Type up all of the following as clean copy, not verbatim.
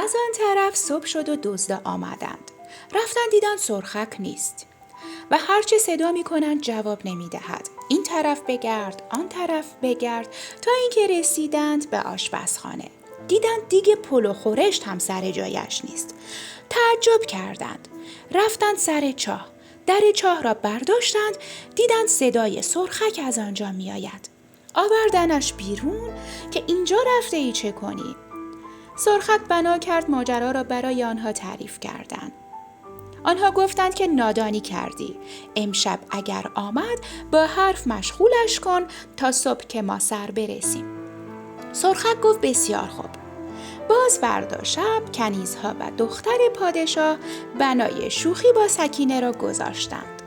از آن طرف صبح شد و دزدا آمدند. رفتن دیدن سرخک نیست و هرچه صدا می کنند جواب نمی دهد. این طرف بگرد، آن طرف بگرد تا اینکه رسیدند به آشپزخانه. دیدند دیگ پلو خورشت هم سر جایش نیست. تعجب کردند. رفتند سر چاه. در چاه را برداشتند، دیدند صدای سرخک از آنجا می آید. آوردنش بیرون که اینجا رفته ای چه کنی؟ سرخک بنا کرد ماجرا را برای آنها تعریف کردند. آنها گفتند که نادانی کردی. امشب اگر آمد با حرف مشغولش کن تا صبح که ما سر برسیم. سرخک گفت بسیار خوب. باز فردا شب کنیزها و دختر پادشاه بنای شوخی با سکینه را گذاشتند.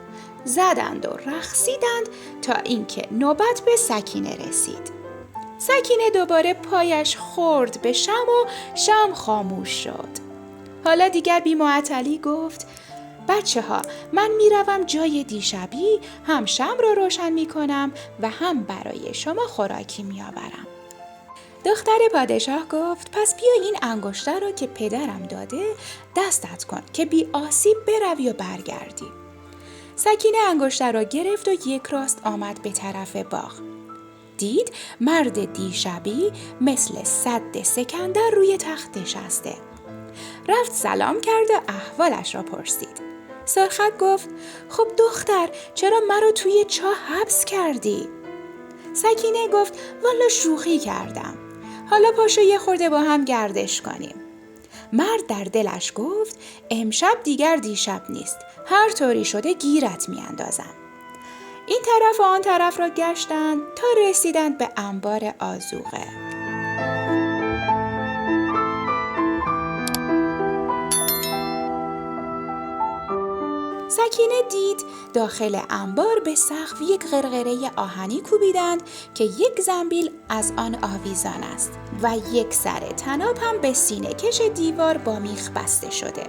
زدند و رقصیدند تا اینکه نوبت به سکینه رسید. سکینه دوباره پایش خورد به شم و شم خاموش شد. حالا دیگر بی معطلی گفت بچه ها، من می روم جای دیشبی، هم شم را روشن می کنم و هم برای شما خوراکی می آورم. دختر پادشاه گفت پس بیا این انگشتر را که پدرم داده دستت کن که بی آسیب بروی و برگردی. سکینه انگشتر را گرفت و یک راست آمد به طرف باغ. دید مرد دیشبی مثل سد سکندر روی تخت نشسته. رفت سلام کرد و احوالش را پرسید. سرخک گفت خب دختر، چرا مرا توی چاه حبس کردی؟ سکینه گفت والا شوخی کردم. حالا پاشو یه خورده با هم گردش کنیم. مرد در دلش گفت امشب دیگر دیشب نیست. هر طوری شده گیرت میاندازم. این طرف و آن طرف را گشتند تا رسیدند به انبار آذوقه. سکینه دید داخل انبار به سقف یک قرقره آهنی کوبیدند که یک زنبیل از آن آویزان است و یک سر طناب هم به سینه کش دیوار با میخ بسته شده.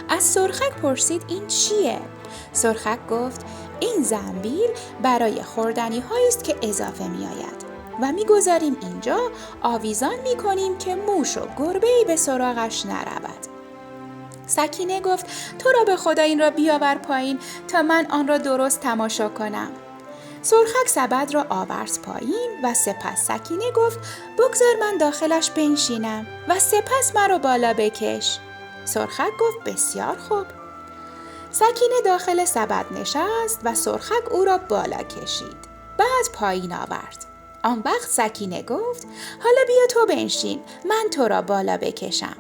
از سرخک پرسید این چیه؟ سرخک گفت این زنبیل برای خوردنی هایی است که اضافه می آید و می گذاریم اینجا، آویزان می کنیم که موش و گربه‌ای به سراغش نرود. سکینه گفت تو را به خدا این را بیاور پایین تا من آن را درست تماشا کنم. سرخک سبد را آورد پایین و سپس سکینه گفت بگذار من داخلش بنشینم و سپس مرا بالا بکش. سرخک گفت بسیار خوب. سکینه داخل سبد نشست و سرخک او را بالا کشید. بعد پایین آورد. آن وقت سکینه گفت حالا بیا تو بنشین، من تو را بالا بکشم.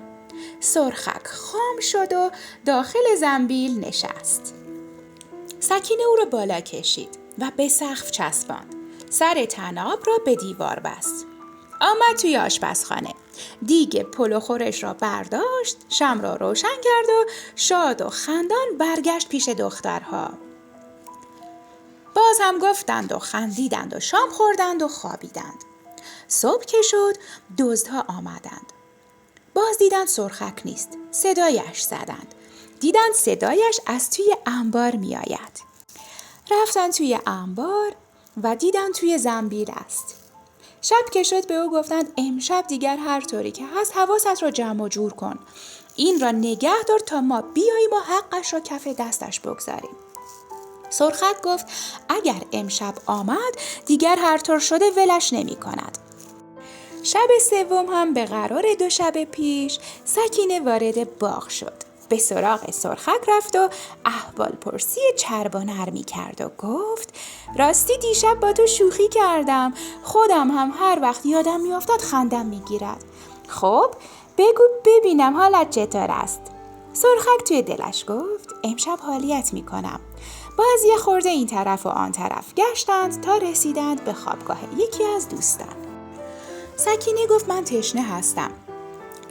سرخک خام شد و داخل زنبیل نشست. سکینه او را بالا کشید و به سقف چسباند. سر طناب را به دیوار بست. آمد توی آشپزخانه. دیگ پلو خورش را برداشت، شم را روشن کرد و شاد و خندان برگشت پیش دخترها. باز هم گفتند و خندیدند و شام خوردند و خوابیدند. صبح که شد دزدها آمدند. باز دیدند سرخک نیست. صدایش زدند. دیدند صدایش از توی انبار می آید. رفتند توی انبار و دیدند توی زنبیل است. شب که شد به او گفتند امشب دیگر هر طوری که هست حواست را جمع و جور کن. این را نگه دار تا ما بیاییم و حقش را کف دستش بگذاریم. سرخک گفت اگر امشب آمد دیگر هر طور شده ولش نمی کند. شب سوم هم به قرار 2 شب پیش سکینه وارد باغ شد. به سراغ سرخک رفت و احوال پرسی چرب و نرمی کرد و گفت راستی دیشب با تو شوخی کردم. خودم هم هر وقت یادم میافتاد خندم میگیرد. خب بگو ببینم حالت چطور است؟ سرخک توی دلش گفت امشب حالیت میکنم. باز یه خورده این طرف و آن طرف گشتند تا رسیدند به خوابگاه یکی از دوستان. سکینه گفت من تشنه هستم.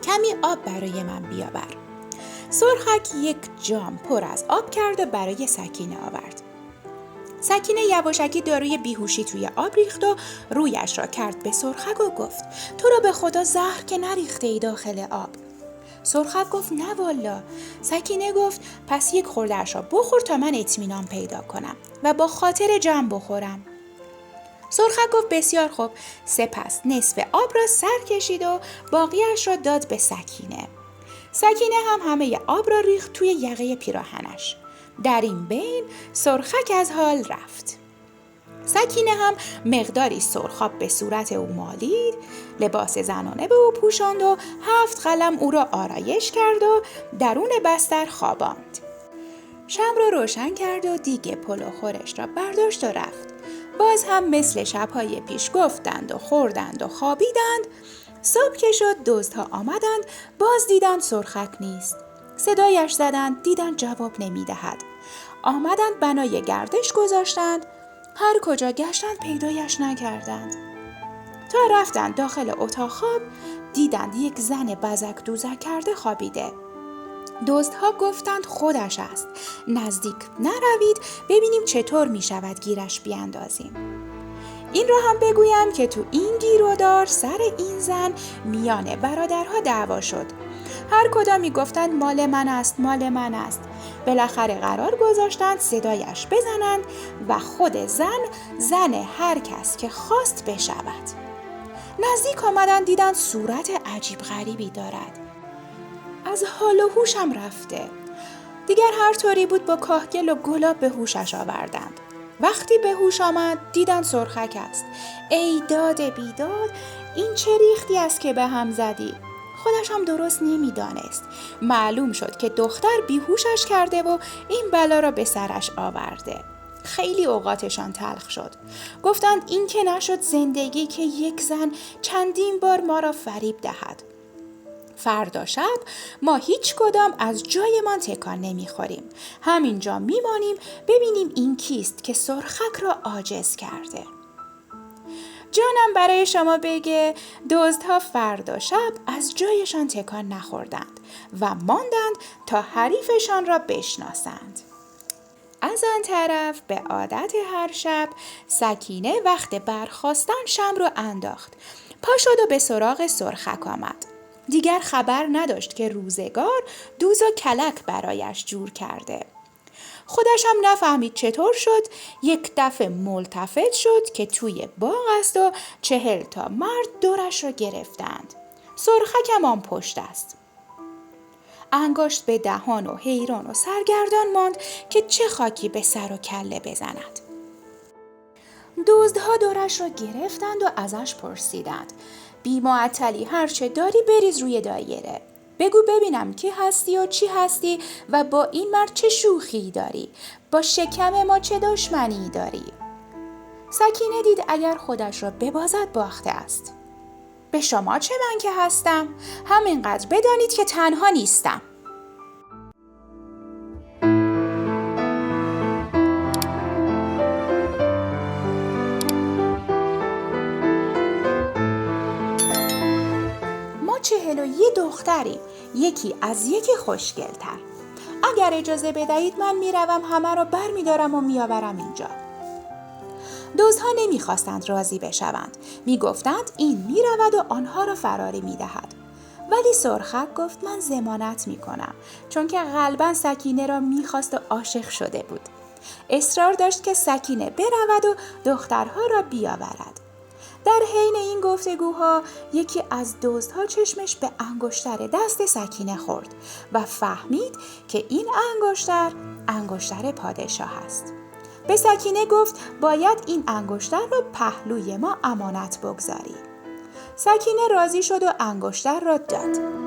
کمی آب برای من بیاور. سرخک یک جام پر از آب کرد و برای سکینه آورد. سکینه یواشکی داروی بیهوشی توی آب ریخت و رویش را کرد به سرخک و گفت تو را به خدا زهر که نریخته ای داخل آب. سرخک گفت نه والا. سکینه گفت پس یک خورده‌اش را بخور تا من اطمینان پیدا کنم و با خاطر جمع بخورم. سرخک گفت بسیار خوب. سپس نصف آب را سر کشید و باقیش را داد به سکینه. سکینه هم همه آب را ریخت توی یقه پیراهنش. در این بین سرخک از حال رفت. سکینه هم مقداری سرخاب به صورت او مالید، لباس زنانه به او پوشاند و 7 قلم او را آرایش کرد و درون بستر خواباند. شب را روشن کرد و دیگ پلو خورش را برداشت و رفت. باز هم مثل شب‌های پیش گفتند و خوردند و خوابیدند. صبح که شد دزدها آمدند، باز دیدند سرخک نیست. صدایش زدند، دیدند جواب نمی‌دهد. آمدند بنای گردش گذاشتند، هر کجا گشتند پیدایش نکردند. تا رفتند داخل اتاق خواب، دیدند یک زن بزک دوزک کرده خوابیده. دزدها گفتند خودش است، نزدیک نروید، ببینیم چطور می شود گیرش بیاندازیم. این را هم بگویم که تو این گیر و دار سر این زن میان برادرها دعوا شد. هر کدام می گفتند مال من است، مال من است. بالاخره قرار گذاشتند صدایش بزنند و خود زن هر کس که خواست بشود. نزدیک آمدند، دیدند صورت عجیب غریبی دارد. از حال و هوشم رفته. دیگر هر طوری بود با کاهگل و گلاب به هوشش آوردند. وقتی به هوش آمد دیدند سرخک است. ای داد بیداد، این چه ریختی است که به هم زدی؟ خودش هم درست نمیدانست. معلوم شد که دختر بیهوشش کرده و این بلا را به سرش آورده. خیلی اوقاتشان تلخ شد. گفتند این که نشد زندگی که یک زن چندین بار ما را فریب دهد. فردا شب ما هیچ کدام از جایمان تکان نمیخوریم. همینجا میمانیم ببینیم این کیست که سرخک را عاجز کرده. جانم برای شما بگه دزدها فردا شب از جایشان تکان نخوردند و ماندند تا حریفشان را بشناسند. از آن طرف به عادت هر شب سکینه وقت برخاستن شمع را انداخت. پا شد و به سراغ سرخک آمد. دیگر خبر نداشت که روزگار دوز و کلک برایش جور کرده. خودش هم نفهمید چطور شد، یک دفعه ملتفت شد که توی باغ است و 40 تا مرد دورش را گرفتند. سرخک هم آن پشت است. انگشت به دهان و حیران و سرگردان ماند که چه خاکی به سر و کله بزند. دزدها دورش را گرفتند و ازش پرسیدند بی معطلی هرچه داری بریز روی دایره. بگو ببینم کی هستی و چی هستی و با این مرد چه شوخی داری؟ با شکم ما چه دشمنی داری؟ سکینه دید اگر خودش را ببازد باخته است. به شما چه من که هستم؟ همینقدر بدانید که تنها نیستم. ما 41 دختریم، یکی از یکی خوشگل‌تر. اگر اجازه بدهید من میروم همه را بر میدارم و میآورم اینجا. دزدها نمیخواستند راضی بشوند. میگفتند این میرود و آنها را فراری میدهد. ولی سرخک گفت من ضمانت میکنم، چون که قلباً سکینه را میخواست و عاشق شده بود. اصرار داشت که سکینه برود و دخترها را بیاورد. در حین این گفتگوها یکی از دزدها چشمش به انگشتر دست سکینه خورد و فهمید که این انگشتر پادشاه است. به سکینه گفت باید این انگشتر را پهلوی ما امانت بگذاری. سکینه راضی شد و انگشتر را داد.